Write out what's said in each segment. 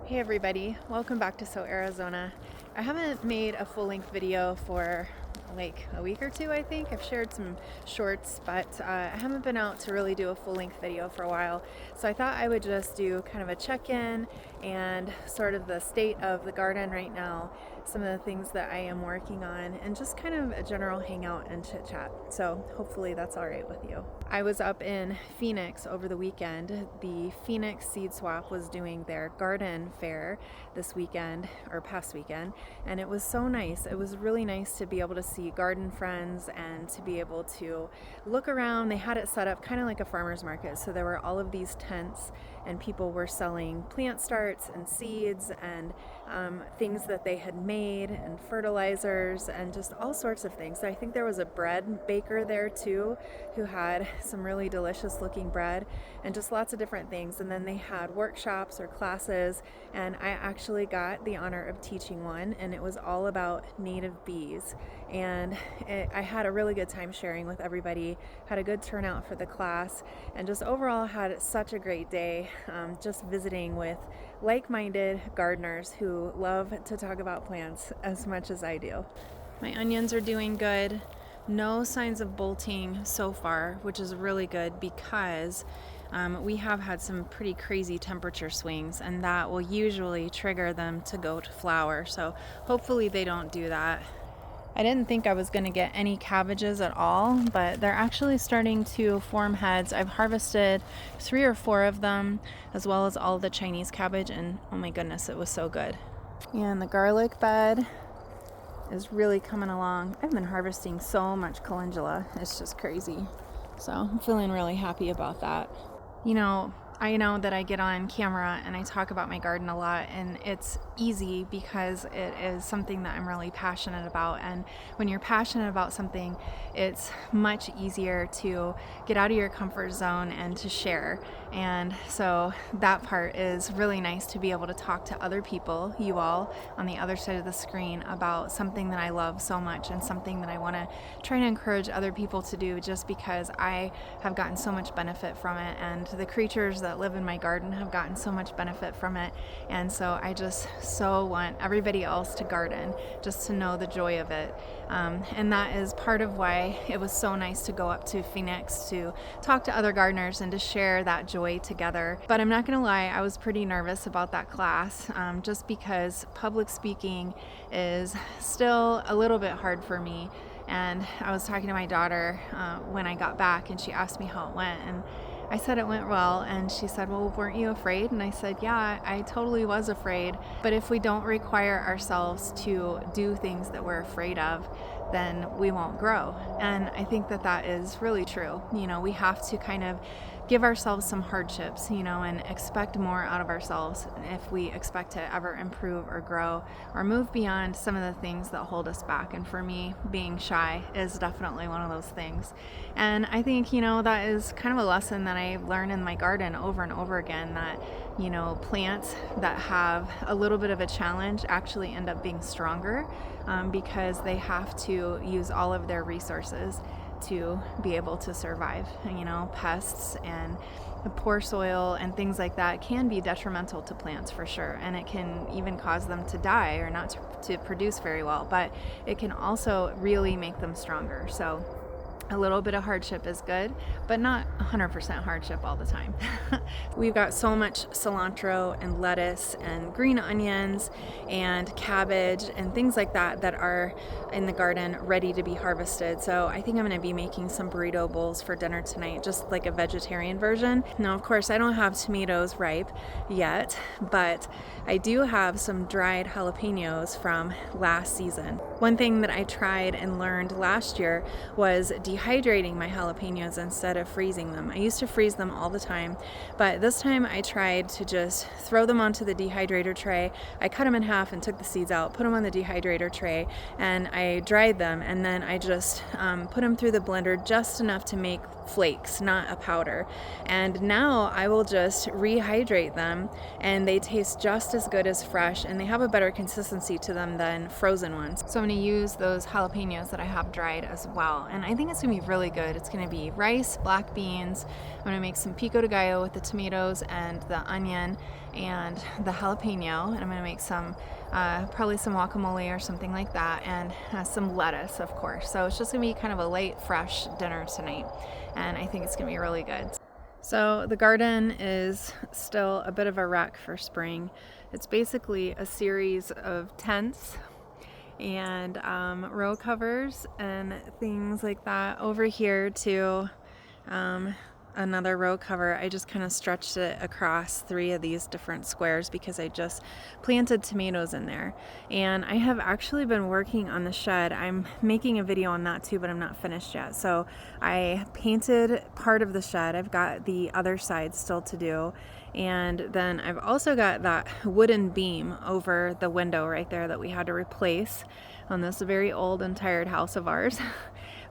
Hey everybody, welcome back to So Arizona. I haven't made a full-length video for like a week or two, I think. I've shared some shorts, but I haven't been out to really do a full-length video for a while. So I thought I would just do kind of a check-in and sort of the state of the garden right now, some of the things that I am working on, and just kind of a general hangout and chit-chat. So hopefully that's all right with you. I was up in Phoenix over the weekend. The Phoenix Seed Swap was doing their garden fair this weekend, or past weekend, and it was so nice. It was really nice to be able to see garden friends and to be able to look around. They had it set up kind of like a farmer's market, so there were all of these tents and people were selling plant starts and seeds and things that they had made and fertilizers and just all sorts of things. So I think there was a bread baker there too who had some really delicious looking bread and just lots of different things. And then they had workshops or classes, and I actually got the honor of teaching one, and it was all about native bees. And I had a really good time sharing with everybody, had a good turnout for the class, and just overall had such a great day just visiting with like-minded gardeners who love to talk about plants as much as I do. My onions are doing good. No signs of bolting so far, which is really good because we have had some pretty crazy temperature swings, and that will usually trigger them to go to flower. So hopefully they don't do that. I didn't think I was going to get any cabbages at all, but they're actually starting to form heads. I've harvested 3 or 4 of them, as well as all the Chinese cabbage, and oh my goodness, it was so good. And the garlic bed is really coming along. I've been harvesting so much calendula, it's just crazy. So I'm feeling really happy about that. You know, I know that I get on camera and I talk about my garden a lot, and it's easy because it is something that I'm really passionate about. And when you're passionate about something, it's much easier to get out of your comfort zone and to share. And so that part is really nice, to be able to talk to other people, you all on the other side of the screen, about something that I love so much and something that I want to try to encourage other people to do, just because I have gotten so much benefit from it, and the creatures that live in my garden have gotten so much benefit from it. And so I just so want everybody else to garden, just to know the joy of it. And that is part of why it was so nice to go up to Phoenix to talk to other gardeners and to share that joy together. But I'm not gonna lie, I was pretty nervous about that class, just because public speaking is still a little bit hard for me. And I was talking to my daughter when I got back, and she asked me how it went, and I said it went well, and she said, well, weren't you afraid? And I said, yeah, I totally was afraid. But if we don't require ourselves to do things that we're afraid of, then we won't grow. And I think that that is really true. You know, we have to kind of give ourselves some hardships, you know, and expect more out of ourselves if we expect to ever improve or grow or move beyond some of the things that hold us back. And for me, being shy is definitely one of those things. And I think, you know, that is kind of a lesson that I've learned in my garden over and over again, that, you know, plants that have a little bit of a challenge actually end up being stronger because they have to use all of their resources to be able to survive. You know, pests and poor soil and things like that can be detrimental to plants for sure, and it can even cause them to die or not to produce very well, but it can also really make them stronger. So a little bit of hardship is good, but not 100% hardship all the time. We've got so much cilantro and lettuce and green onions and cabbage and things like that that are in the garden ready to be harvested. So I think I'm going to be making some burrito bowls for dinner tonight, just like a vegetarian version. Now, of course, I don't have tomatoes ripe yet, but I do have some dried jalapenos from last season. One thing that I tried and learned last year was dehydrating my jalapenos instead of freezing them. I used to freeze them all the time, but this time I tried to just throw them onto the dehydrator tray. I cut them in half and took the seeds out, put them on the dehydrator tray, and I dried them, and then I just put them through the blender just enough to make flakes, not a powder. And now I will just rehydrate them, and they taste just as good as fresh, and they have a better consistency to them than frozen ones. So I'm going to use those jalapenos that I have dried as well, and I think it's going to be really good. It's going to be rice, black beans. I'm going to make some pico de gallo with the tomatoes and the onion, and the jalapeno, and I'm gonna make some probably some guacamole or something like that, and some lettuce, of course. So it's just gonna be kind of a light, fresh dinner tonight, and I think it's gonna be really good. So the garden is still a bit of a wreck for spring. It's basically a series of tents and row covers and things like that. Over here too, another row cover. I just kind of stretched it across 3 of these different squares because I just planted tomatoes in there. And I have actually been working on the shed. I'm making a video on that too, but I'm not finished yet. So I painted part of the shed. I've got the other side still to do. And then I've also got that wooden beam over the window right there that we had to replace on this very old and tired house of ours.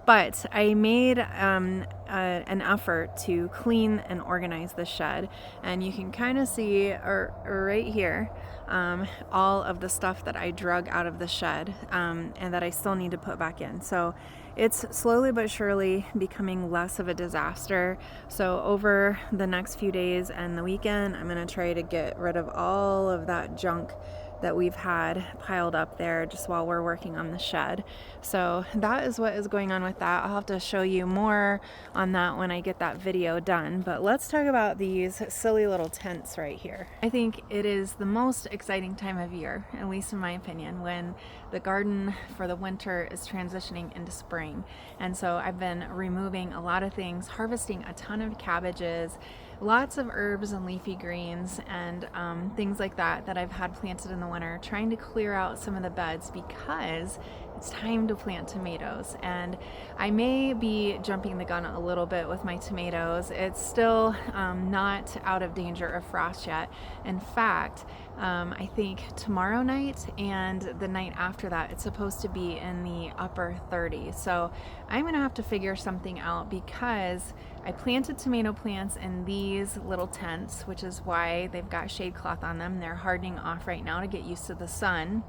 But I made an effort to clean and organize the shed, and you can kind of see right here all of the stuff that I drug out of the shed and that I still need to put back in. So it's slowly but surely becoming less of a disaster. So over the next few days and the weekend, I'm going to try to get rid of all of that junk that we've had piled up there just while we're working on the shed. So that is what is going on with that. I'll have to show you more on that when I get that video done. But let's talk about these silly little tents right here. I think it is the most exciting time of year, at least in my opinion, when the garden for the winter is transitioning into spring. And so I've been removing a lot of things, harvesting a ton of cabbages, lots of herbs and leafy greens, and things like that I've had planted in the winter, trying to clear out some of the beds because it's time to plant tomatoes. And I may be jumping the gun a little bit with my tomatoes. It's still not out of danger of frost yet. In fact, I think tomorrow night and the night after that, it's supposed to be in the upper 30s. So I'm gonna have to figure something out because I planted tomato plants in these little tents, which is why they've got shade cloth on them. They're hardening off right now to get used to the sun.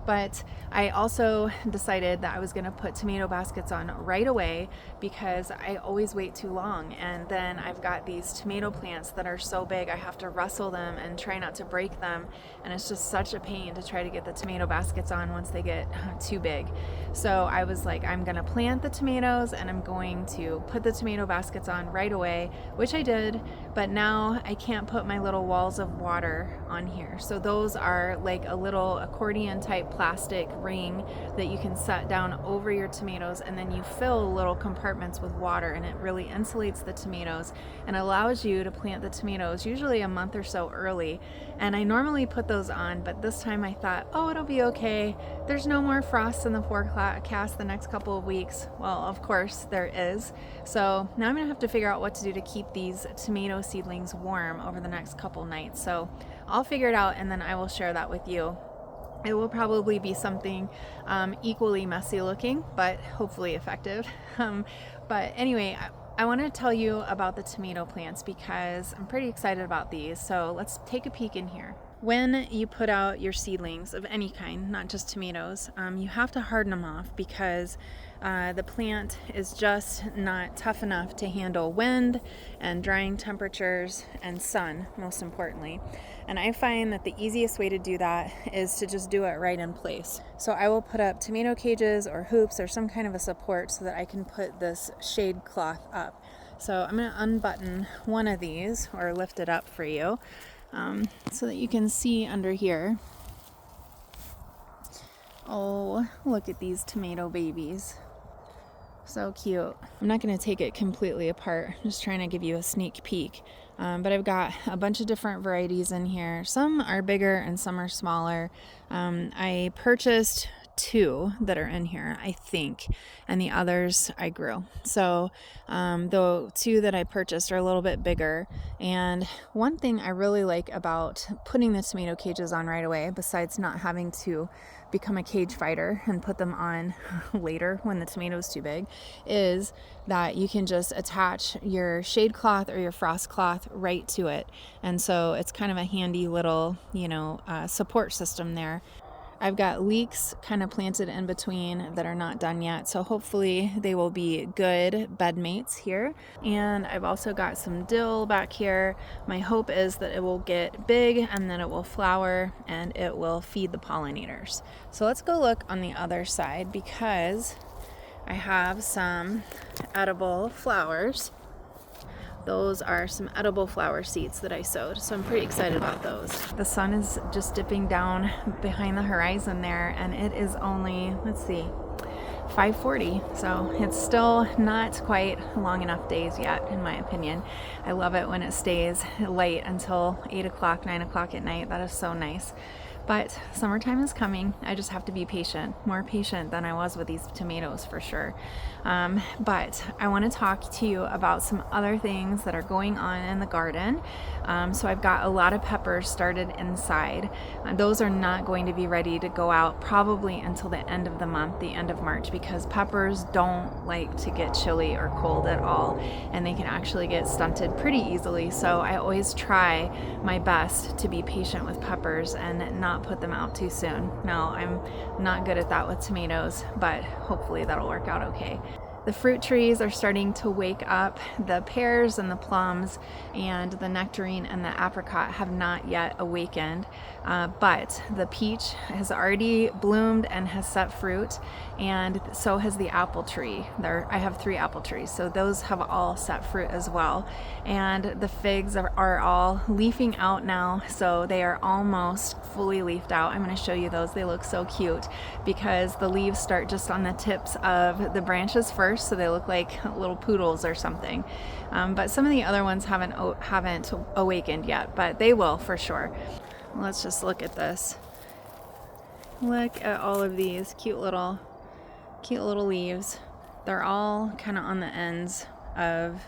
But I also decided that I was going to put tomato baskets on right away because I always wait too long, and then I've got these tomato plants that are so big I have to rustle them and try not to break them, and it's just such a pain to try to get the tomato baskets on once they get too big. So I was like, I'm going to plant the tomatoes and I'm going to put the tomato baskets on right away, which I did, but now I can't put my little walls of water on here. So those are like a little accordion type plastic ring that you can set down over your tomatoes, and then you fill little compartments with water, and it really insulates the tomatoes and allows you to plant the tomatoes usually a month or so early. And I normally put those on, but this time I thought, oh, it'll be okay. There's no more frost in the forecast the next couple of weeks. Well, of course there is. So now I'm gonna have to figure out what to do to keep these tomato seedlings warm over the next couple nights. So I'll figure it out and then I will share that with you. It will probably be something equally messy looking, but hopefully effective. But anyway, I want to tell you about the tomato plants because I'm pretty excited about these. So let's take a peek in here. When you put out your seedlings of any kind, not just tomatoes, you have to harden them off because the plant is just not tough enough to handle wind and drying temperatures and sun, most importantly. And I find that the easiest way to do that is to just do it right in place. So I will put up tomato cages or hoops or some kind of a support so that I can put this shade cloth up. So I'm going to unbutton one of these or lift it up for you so that you can see under here. Oh, look at these tomato babies. So cute. I'm not going to take it completely apart. I'm just trying to give you a sneak peek. But I've got a bunch of different varieties in here. Some are bigger and some are smaller. I purchased 2 that are in here, I think, and the others I grew. So the 2 that I purchased are a little bit bigger. And one thing I really like about putting the tomato cages on right away, besides not having to become a cage fighter and put them on later when the tomato's too big, is that you can just attach your shade cloth or your frost cloth right to it. And so it's kind of a handy little, support system there. I've got leeks kind of planted in between that are not done yet, so hopefully they will be good bed mates here. And I've also got some dill back here. My hope is that it will get big and then it will flower and it will feed the pollinators. So let's go look on the other side because I have some edible flowers. Those are some edible flower seeds that I sowed, so I'm pretty excited about those. The sun is just dipping down behind the horizon there, and it is only, let's see, 5:40, so it's still not quite long enough days yet, in my opinion. I love it when it stays light until 8 o'clock, 9 o'clock at night. That is so nice. But summertime is coming. I just have to be patient, more patient than I was with these tomatoes for sure. But I want to talk to you about some other things that are going on in the garden. So I've got a lot of peppers started inside. Those are not going to be ready to go out probably until the end of the month, the end of March, because peppers don't like to get chilly or cold at all, and they can actually get stunted pretty easily. So I always try my best to be patient with peppers and not put them out too soon. Now, I'm not good at that with tomatoes, but hopefully that'll work out okay. The fruit trees are starting to wake up. The pears and the plums and the nectarine and the apricot have not yet awakened, but the peach has already bloomed and has set fruit, and so has the apple tree. I have 3 apple trees, so those have all set fruit as well. And the figs are all leafing out now, so they are almost fully leafed out. I'm going to show you those. They look so cute because the leaves start just on the tips of the branches first, so they look like little poodles or something. But some of the other ones haven't awakened yet, but they will for sure. Let's just look at this. Look at all of these cute little leaves. They're all kind of on the ends of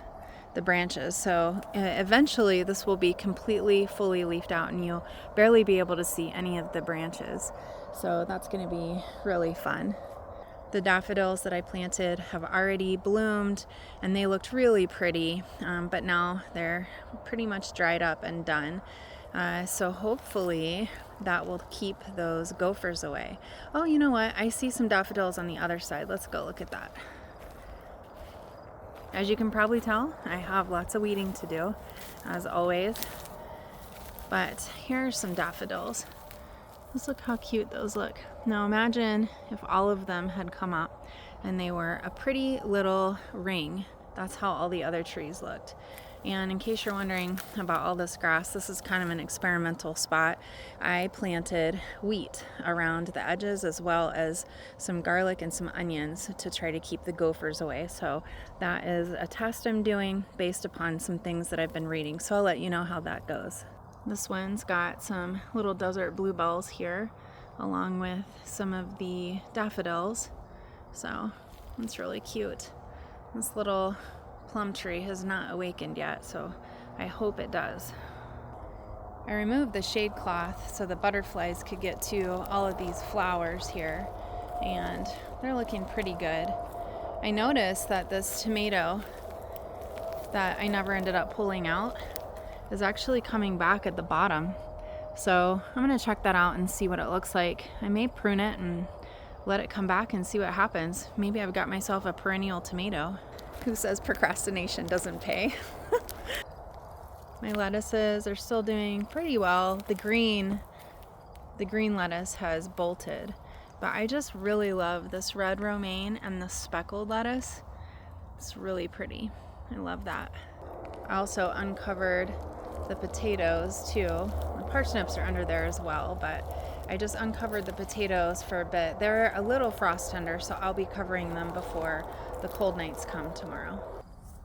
the branches, so eventually this will be completely fully leafed out and you'll barely be able to see any of the branches, so that's going to be really fun. The daffodils that I planted have already bloomed and they looked really pretty, but now they're pretty much dried up and done. So hopefully that will keep those gophers away. Oh, you know what? I see some daffodils on the other side. Let's go look at that. As you can probably tell, I have lots of weeding to do, as always. But here are some daffodils. Let's look how cute those look. Now imagine if all of them had come up and they were a pretty little ring. That's how all the other trees looked. And in case you're wondering about all this grass, this is kind of an experimental spot. I planted wheat around the edges as well as some garlic and some onions to try to keep the gophers away. So that is a test I'm doing based upon some things that I've been reading. So I'll let you know how that goes. This one's got some little desert bluebells here along with some of the daffodils. So it's really cute. This little plum tree has not awakened yet, so I hope it does. I removed the shade cloth so the butterflies could get to all of these flowers here, and they're looking pretty good. I noticed that this tomato that I never ended up pulling out is actually coming back at the bottom, so I'm going to check that out and see what it looks like. I may prune it and let it come back and see what happens. Maybe I've got myself a perennial tomato. Who says procrastination doesn't pay? My lettuces are still doing pretty well. The green lettuce has bolted, but I just really love this red romaine and the speckled lettuce. It's really pretty. I love that. I also uncovered the potatoes too. The parsnips are under there as well, but I just uncovered the potatoes for a bit. They're a little frost tender, so I'll be covering them before the cold nights come tomorrow.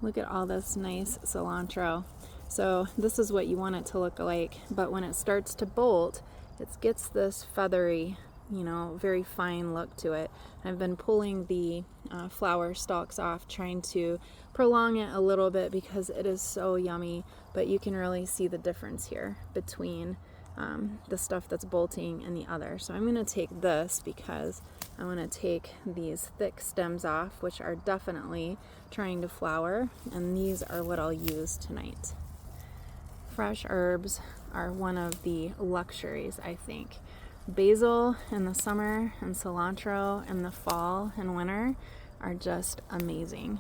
Look at all this nice cilantro. So this is what you want it to look like, but when it starts to bolt, it gets this feathery, very fine look to it. I've been pulling the flower stalks off, trying to prolong it a little bit because it is so yummy, but you can really see the difference here between the stuff that's bolting and the other. So I'm going to take this because I want to take these thick stems off, which are definitely trying to flower, and these are what I'll use tonight. Fresh herbs are one of the luxuries, I think. Basil in the summer and cilantro in the fall and winter are just amazing.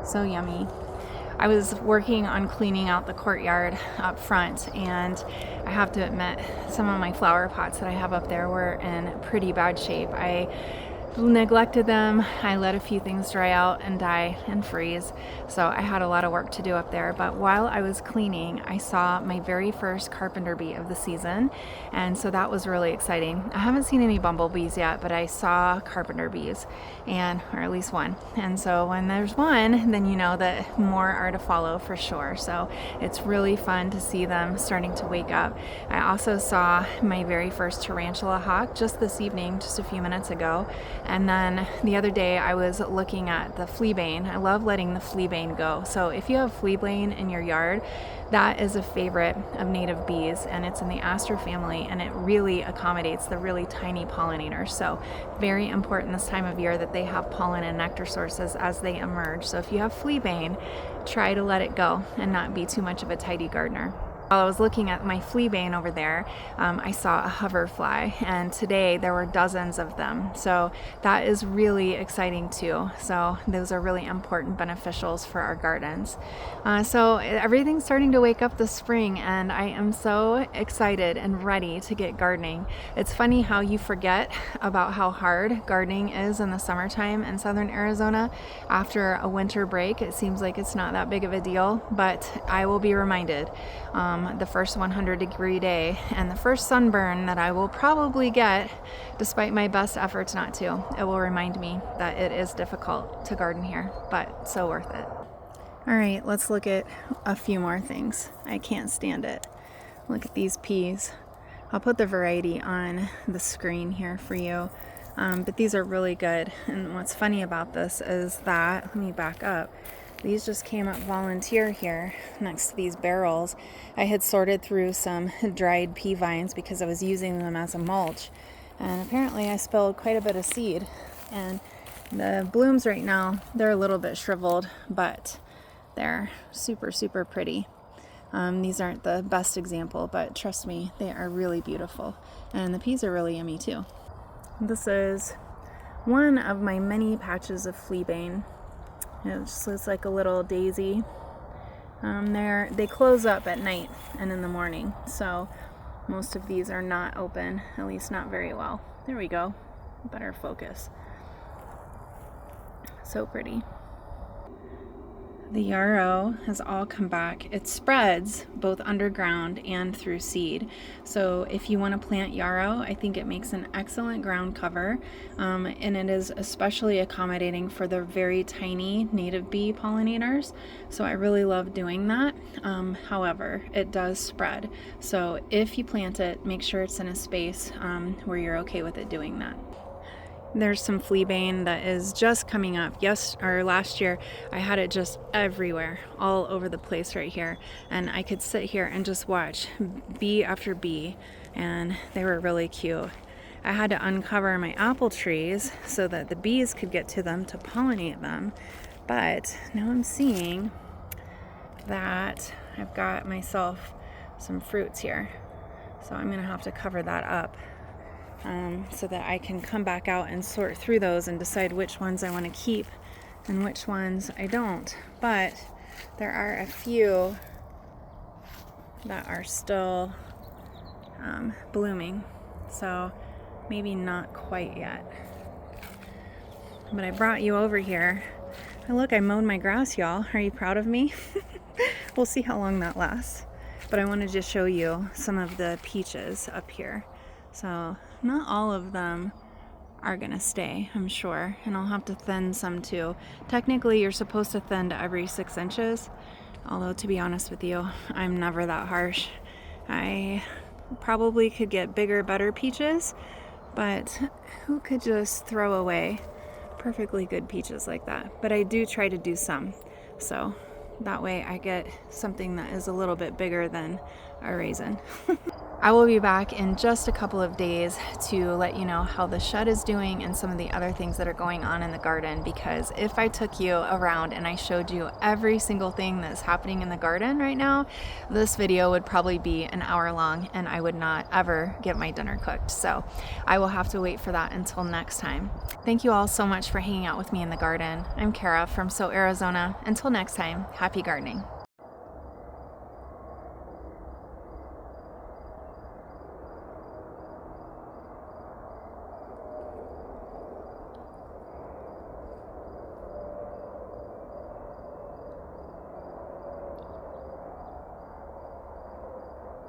So yummy. I was working on cleaning out the courtyard up front, and I have to admit, some of my flower pots that I have up there were in pretty bad shape. I neglected them. I let a few things dry out and die and freeze, so I had a lot of work to do up there. But while I was cleaning, I saw my very first carpenter bee of the season, and so that was really exciting. I haven't seen any bumblebees yet, but I saw carpenter bees, or at least one. And so when there's one, then you know that more are to follow for sure. So it's really fun to see them starting to wake up. I also saw my very first tarantula hawk just this evening, just a few minutes ago. And then the other day I was looking at the fleabane. I love letting the fleabane go. So if you have fleabane in your yard, that is a favorite of native bees, and it's in the aster family, and it really accommodates the really tiny pollinators. So very important this time of year that they have pollen and nectar sources as they emerge. So if you have fleabane, try to let it go and not be too much of a tidy gardener. While I was looking at my fleabane over there, I saw a hoverfly, and today there were dozens of them. So that is really exciting too. So those are really important beneficials for our gardens. So everything's starting to wake up this spring, and I am so excited and ready to get gardening. It's funny how you forget about how hard gardening is in the summertime in southern Arizona. After a winter break, it seems like it's not that big of a deal, but I will be reminded the first 100-degree day and the first sunburn that I will probably get, despite my best efforts not to, it will remind me that it is difficult to garden here, but so worth it. All right, let's look at a few more things. I can't stand it. Look at these peas. I'll put the variety on the screen here for you, but these are really good. And what's funny about this is that, let me back up, these just came up volunteer here next to these barrels. I had sorted through some dried pea vines because I was using them as a mulch, and apparently I spilled quite a bit of seed. And the blooms right now, they're a little bit shriveled, but they're super, super pretty. These aren't the best example, but trust me, they are really beautiful. And the peas are really yummy too. This is one of my many patches of fleabane. It just looks like a little daisy. They close up at night and in the morning, so most of these are not open, at least not very well. There we go. Better focus. So pretty. The yarrow has all come back. It spreads both underground and through seed. So if you want to plant yarrow, I think it makes an excellent ground cover, and it is especially accommodating for the very tiny native bee pollinators. So I really love doing that. However, it does spread. So if you plant it, make sure it's in a space where you're okay with it doing that. There's some fleabane that is just coming up. Last year I had it just everywhere, all over the place right here, and I could sit here and just watch bee after bee, and they were really cute. I had to uncover my apple trees so that the bees could get to them to pollinate them, but now I'm seeing that I've got myself some fruits here, so I'm gonna have to cover that up. So that I can come back out and sort through those and decide which ones I want to keep and which ones I don't. But there are a few that are still blooming, so maybe not quite yet. But I brought you over here. And look, I mowed my grass, y'all. Are you proud of me? We'll see how long that lasts. But I wanted to show you some of the peaches up here. So not all of them are gonna stay, I'm sure, and I'll have to thin some too. Technically, you're supposed to thin to every 6 inches, although to be honest with you, I'm never that harsh. I probably could get bigger, better peaches, but who could just throw away perfectly good peaches like that? But I do try to do some, so that way I get something that is a little bit bigger than a raisin. I will be back in just a couple of days to let you know how the shed is doing and some of the other things that are going on in the garden, because if I took you around and I showed you every single thing that's happening in the garden right now, this video would probably be an hour long and I would not ever get my dinner cooked. So I will have to wait for that until next time. Thank you all so much for hanging out with me in the garden. I'm Kara from Arizona. Until next time, happy gardening.